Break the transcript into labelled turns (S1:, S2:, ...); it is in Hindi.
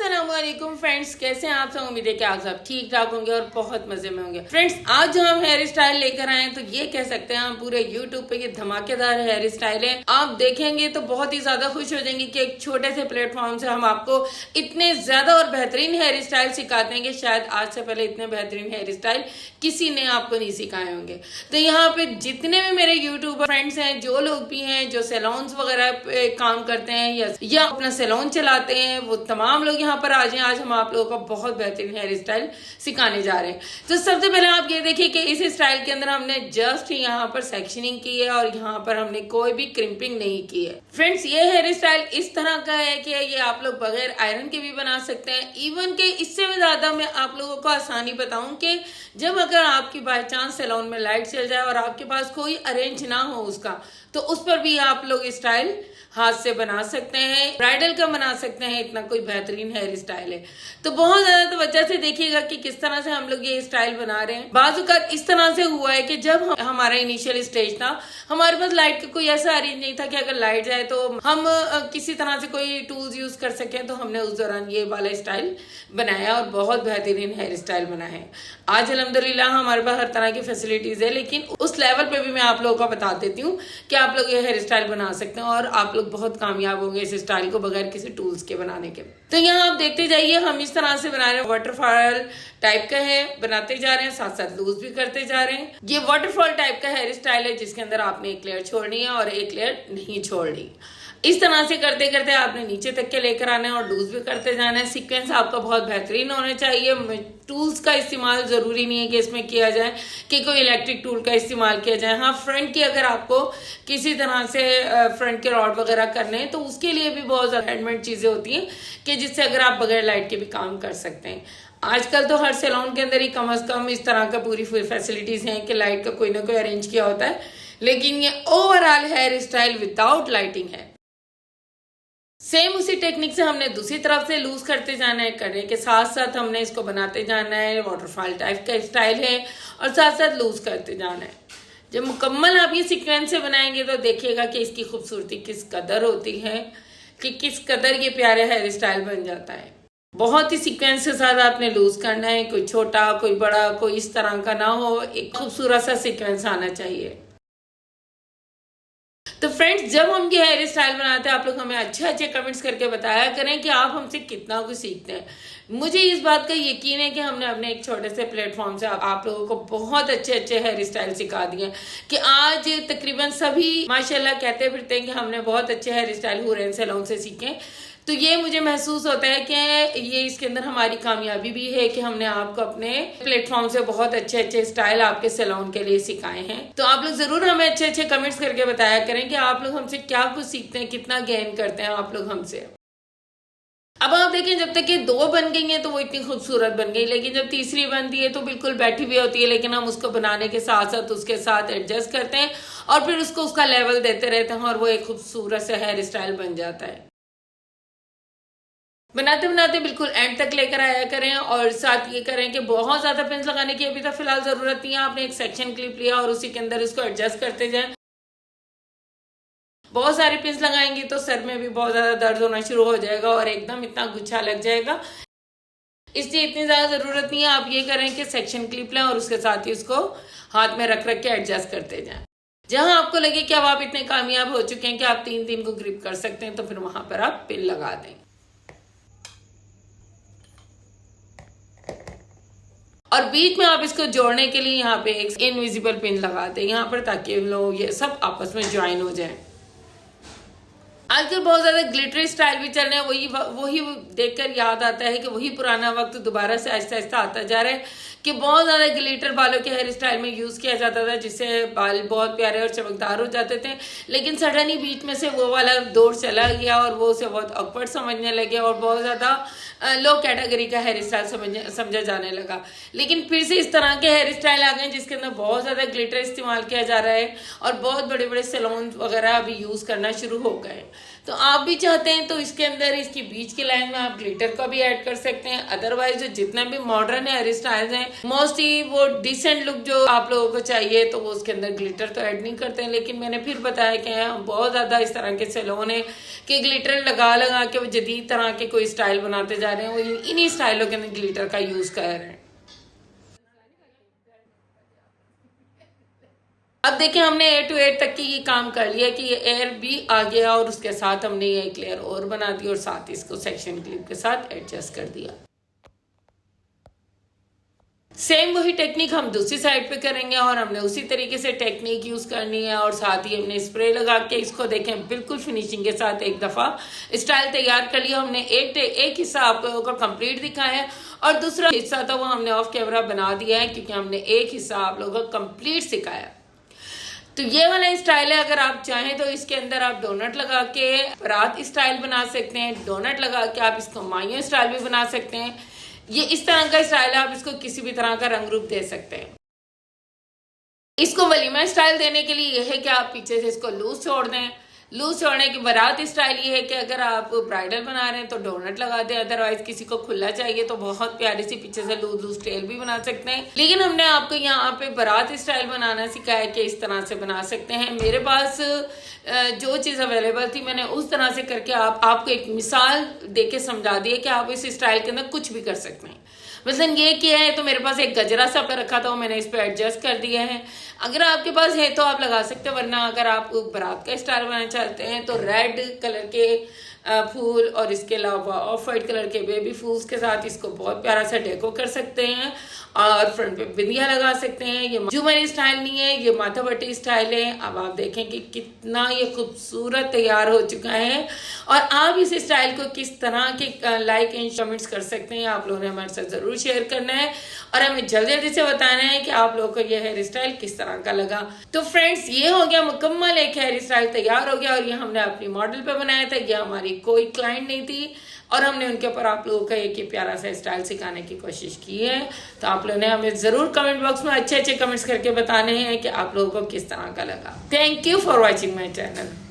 S1: अस्सलामुअलैकुम फ्रेंड्स, कैसे हैं आप सब। उम्मीद है कि आप सब ठीक ठाक होंगे और बहुत मजे में होंगे। फ्रेंड्स, आज जो हम हेयर स्टाइल लेकर आए हैं तो ये कह सकते हैं हम पूरे यूट्यूब पे ये धमाकेदार हेयर स्टाइल है। आप देखेंगे तो बहुत ही ज्यादा खुश हो जाएंगे कि एक छोटे से प्लेटफॉर्म से हम आपको इतने ज्यादा और बेहतरीन हेयर स्टाइल सिखाते हैं कि शायद आज से पहले इतने बेहतरीन हेयर स्टाइल किसी ने आपको नहीं सिखाए होंगे। तो यहाँ पे जितने भी मेरे यूट्यूबर फ्रेंड्स हैं, जो लोग भी हैं जो सैलून्स वगैरह पे काम करते हैं या अपना सैलून चलाते हैं, वो तमाम लोग यहाँ पर आ जाएं। आज हम आप लोगों को बहुत बेहतरीन हेयर स्टाइल सिखाने जा रहे हैं। तो सबसे पहले आप ये देखिए कि इस स्टाइल के अंदर हमने जस्ट यहाँ पर सेक्शनिंग की है और यहाँ पर हमने कोई भी क्रिम्पिंग नहीं की है। फ्रेंड्स, ये हेयर स्टाइल इस तरह का है कि ये आप लोग बगैर आयरन के भी बना सकते हैं। इवन के इससे भी ज्यादा मैं आप लोगों को आसानी बताऊं कि जब अगर आपकी बाय चांस सैलून में लाइट चल जाए और आपके पास कोई अरेंज ना हो उसका, तो उस पर भी आप लोग स्टाइल हाथ से बना सकते हैं, ब्राइडल का बना सकते हैं। इतना कोई बेहतरीन हेयर स्टाइल है। तो बहुत ज्यादा तो वजह से देखिएगा कि किस तरह से हम लोग ये स्टाइल बना रहे हैं। बाज़ इस तरह से हुआ है कि जब हमारा इनिशियल स्टेज था, हमारे पास लाइट का कोई ऐसा अरेंज नहीं था कि अगर लाइट जाए तो हम किसी तरह से कोई टूल्स यूज कर सके। तो हमने उस दौरान ये वाला स्टाइल बनाया और बहुत बेहतरीन हेयर स्टाइल बना है। आज अल्हम्दुलिल्लाह हमारे पास हर तरह की फैसिलिटीज है, लेकिन उस लेवल पे भी मैं आप लोगों को बता देती हूँ कि आप लोग ये हेयर स्टाइल बना सकते हैं और आप लोग बहुत कामयाब होंगे इस स्टाइल को बगैर किसी टूल्स के बनाने के। तो यहाँ आप देखते जाइए, हम इस तरह से बना रहे हैं। वाटरफॉल टाइप का है, बनाते जा रहे हैं, साथ साथ लूज भी करते जा रहे हैं। ये वाटरफॉल टाइप का हेयर स्टाइल है जिसके अंदर आपने एक लेयर छोड़नी है और एक लेयर नहीं छोड़नी। इस तरह से करते करते आपने नीचे तक के लेकर आना है और लूज भी करते जाना है। सीक्वेंस आपका बहुत बेहतरीन होना चाहिए। टूल्स का इस्तेमाल जरूरी नहीं है कि इसमें किया जाए कि कोई इलेक्ट्रिक टूल का इस्तेमाल किया जाए। हाँ, फ्रंट की अगर आपको किसी तरह से फ्रंट के रॉड वगैरह करने हैं तो उसके लिए भी बहुत ज्यादा हैंडमेड चीजें होती हैं कि जिससे अगर आप बगैर लाइट के भी काम कर सकते हैं। आजकल तो हर सैलून के अंदर ही कम से कम इस तरह का पूरी फैसिलिटीज हैं कि लाइट का कोई ना कोई अरेंज किया होता है, लेकिन ये overall hair style without lighting है। सेम उसी टेक्निक से हमने दूसरी तरफ से लूज करते जाना है। करने के साथ साथ हमने इसको बनाते जाना है। वाटरफॉल टाइप का स्टाइल है और साथ साथ लूज करते जाना है। जब मुकम्मल आप ये सीक्वेंस से बनाएंगे तो देखिएगा कि इसकी खूबसूरती किस कदर होती है, कि किस कदर ये प्यारे हेयर स्टाइल बन जाता है। बहुत ही सीक्वेंस के साथ आपने लूज करना है। कोई छोटा कोई बड़ा कोई इस तरह का ना हो, एक खूबसूरत सा सीक्वेंस आना चाहिए। तो फ्रेंड्स, जब हम ये हेयर स्टाइल बनाते हैं आप लोग हमें अच्छे अच्छे कमेंट्स करके बताया करें कि आप हमसे कितना कुछ सीखते हैं। मुझे इस बात का यकीन है कि हमने अपने एक छोटे से प्लेटफॉर्म से आप लोगों को बहुत अच्छे अच्छे हेयर स्टाइल सिखा दिए कि आज तकरीबन सभी माशाल्लाह कहते फिरते हैं कि हमने बहुत अच्छे हेयर स्टाइल हुरैन सैलून से सीखे। तो ये मुझे महसूस होता है कि ये इसके अंदर हमारी कामयाबी भी है कि हमने आपको अपने प्लेटफॉर्म से बहुत अच्छे अच्छे स्टाइल आपके सैलून के लिए सिखाए हैं। तो आप लोग जरूर हमें अच्छे अच्छे कमेंट्स करके बताया करें कि आप लोग हमसे क्या कुछ सीखते हैं, कितना गेन करते हैं आप लोग हमसे। अब आप देखें, जब तक ये दो बन गई हैं तो वो इतनी खूबसूरत बन गई, लेकिन जब तीसरी बनती है तो बिल्कुल बैठी हुई होती है, लेकिन हम उसको बनाने के साथ साथ उसके साथ एडजस्ट करते हैं और फिर उसको उसका लेवल देते रहते हैं और वो एक खूबसूरत सा हेयर स्टाइल बन जाता है। बनाते बनाते बिल्कुल एंड तक लेकर आया करें और साथ ये करें कि बहुत ज्यादा पिन्स लगाने की अभी तक फिलहाल जरूरत नहीं है। आपने एक सेक्शन क्लिप लिया और उसी के अंदर इसको एडजस्ट करते जाएं। बहुत सारे पिन्स लगाएंगे तो सर में भी बहुत ज्यादा दर्द होना शुरू हो जाएगा और एकदम इतना गुच्छा लग जाएगा, इसलिए इतनी ज्यादा जरूरत नहीं है। आप ये करें कि सेक्शन क्लिप लें और उसके साथ ही उसको हाथ में रख रख के एडजस्ट करते जाएं। जहां आपको लगे कि अब आप इतने कामयाब हो चुके हैं कि आप 3 को ग्रिप कर सकते हैं तो फिर वहां पर आप पिन लगा दें। और बीच में आप इसको जोड़ने के लिए यहाँ पे एक इनविजिबल पिन लगा दें यहाँ पर, ताकि लोग ये सब आपस में ज्वाइन हो जाए। आजकल बहुत ज्यादा ग्लिटरी स्टाइल भी चल रहे हैं। वही देखकर याद आता है कि वही पुराना वक्त दोबारा से आहिस्ता आहिस्ता आता जा रहा है कि बहुत ज्यादा ग्लिटर बालों के हेयर स्टाइल में यूज किया जाता था जिससे बाल बहुत प्यारे और चमकदार हो जाते थे, लेकिन सडनली बीच में से वो वाला दौर चला गया और वो उसे बहुत ऑकवर्ड समझने लगे और बहुत ज्यादा लो कैटेगरी का हेयर स्टाइल समझा जाने लगा। लेकिन फिर से इस तरह के हेयर स्टाइल आ गए जिसके अंदर बहुत ज्यादा ग्लिटर इस्तेमाल किया जा रहा है और बहुत बड़े बड़े सैलून वगैरह अभी यूज करना शुरू हो गए। तो आप भी चाहते हैं तो इसके अंदर इसकी बीच की लाइन में आप ग्लिटर का भी ऐड कर सकते हैं। अदरवाइज जो जितना भी मॉडर्न हेयर स्टाइल्स हैं मोस्टली वो डिसेंट लुक जो आप लोगों को चाहिए तो वो उसके अंदर ग्लिटर तो ऐड नहीं करते हैं। लेकिन मैंने फिर बताया कि हम बहुत ज्यादा इस तरह के सैलून है कि ग्लिटर लगा लगा के वो जदीद तरह के कोई स्टाइल बनाते जा रहे हैं, वो इन्हीं स्टाइलों के अंदर ग्लिटर का यूज कर रहे हैं। अब देखिए हमने A to 8 तक की ये काम कर लिया कि ये एयर भी आ गया और उसके साथ हमने ये एक लेयर और बना दी और साथ इसको सेक्शन क्लिप के साथ एडजस्ट कर दिया। सेम वही टेक्निक हम दूसरी साइड पे करेंगे और हमने उसी तरीके से टेक्निक यूज करनी है और साथ ही हमने स्प्रे लगा के इसको देखें बिल्कुल फिनिशिंग के साथ एक दफा स्टाइल तैयार कर लिया। हमने एक हिस्सा आप लोगों को कंप्लीट दिखाया है और दूसरा हिस्सा तो वो हमने ऑफ कैमरा बना दिया है क्योंकि हमने एक हिस्सा आप लोगों को कंप्लीट सिखाया। तो ये वाला स्टाइल है, अगर आप चाहें तो इसके अंदर आप डोनट लगा के रात स्टाइल बना सकते हैं, डोनट लगा के आप इसको मायो स्टाइल भी बना सकते हैं। ये इस तरह का स्टाइल है, आप इसको किसी भी तरह का रंग रूप दे सकते हैं। इसको वलीमा स्टाइल देने के लिए यह है कि आप पीछे से इसको लूज छोड़ दें। लूज छोड़ने की बारात स्टाइल ये है कि अगर आप ब्राइडल बना रहे हैं तो डोनट लगा दें, अदरवाइज किसी को खुला चाहिए तो बहुत प्यारी सी पीछे से लूज लूज टेल भी बना सकते हैं। लेकिन हमने आपको यहाँ पे बारात स्टाइल बनाना सिखाया कि इस तरह से बना सकते हैं। मेरे पास जो चीज़ अवेलेबल थी मैंने उस तरह से करके आपको एक मिसाल दे के समझा दी है कि आप इस स्टाइल के अंदर कुछ भी कर सकते हैं। वैसे ये किया है तो मेरे पास एक गजरा सा पे रखा था वो मैंने इस पे एडजस्ट कर दिया है। अगर आपके पास है तो आप लगा सकते हैं, वरना अगर आप बारात का स्टाइल बनाना चाहते हैं तो रेड कलर के फूल और इसके अलावा ऑफ वाइट कलर के बेबी फूल्स के साथ इसको बहुत प्यारा सा डेको कर सकते हैं और फ्रंट पे बिंदिया लगा सकते हैं। ये झूमर स्टाइल नहीं है, ये माथा पट्टी स्टाइल है। अब आप देखें कि कितना ये खूबसूरत तैयार हो चुका है और आप इस स्टाइल को किस तरह के लाइक एंड कमेंट्स कर सकते हैं आप लोगों ने हमारे साथ जरूर शेयर करना है और हमें जल्दी जल्दी से बताना है कि आप लोगों को ये हेयर स्टाइल किस तरह का लगा। तो फ्रेंड्स ये हो गया मुकम्मल, एक हेयर स्टाइल तैयार हो गया और ये हमने अपनी मॉडल पे बनाया था। ये हमारी कोई क्लाइंट नहीं थी और हमने उनके ऊपर आप लोगों का एक प्यारा सा स्टाइल सिखाने की कोशिश की है। तो आप लोगों ने हमें जरूर कमेंट बॉक्स में अच्छे अच्छे कमेंट्स करके बताने हैं कि आप लोगों को किस तरह का लगा। Thank you for watching my channel.